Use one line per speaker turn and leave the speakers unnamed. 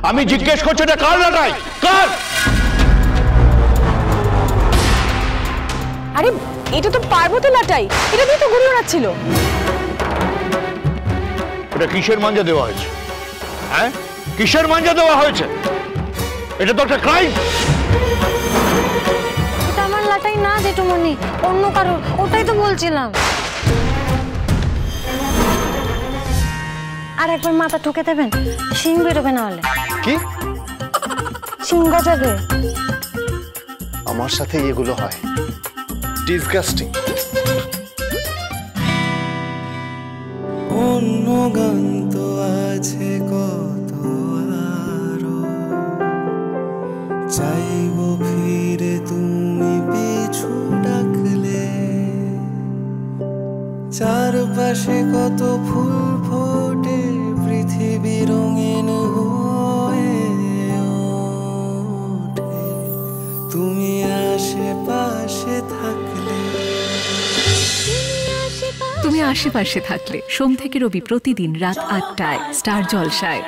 আমি জিজ্ঞেস করছি এটা কার লাটাই? কার?
আরে এটা তো পার্বতী লাটাই, এটা দিয়ে তো গুলি ওড়াচ্ছিল।
এটা কিসের মাঞ্জা দেওয়া হয়েছে? হ্যাঁ, কিসের মাঞ্জা দেওয়া হয়েছে? এটা তো একটা ক্রাইম।
এটা আমার লাটাই না জেঠুমনি, অন্য কারো, ওটাই তো বলছিলাম। আর একবার মাথা ঠুকে দেবেন, শিং বেরোবে না হলে।
কি
শিং গজাবে।
আমার সাথে এগুলো হয়? ডিসগাস্টিং।
অন্য গান তো আছে কত আরো, চাইব ফিরে তুমি পিছু ডাকলে, চারপাশে কত ফুল ফোটে পৃথিবী রঙিন হয়ে ওঠে, তুমি আশেপাশে থাকলে।
তুমি আশেপাশে থাকলে সোম থেকে রবি প্রতিদিন রাত ৮টায় স্টার জলসায়।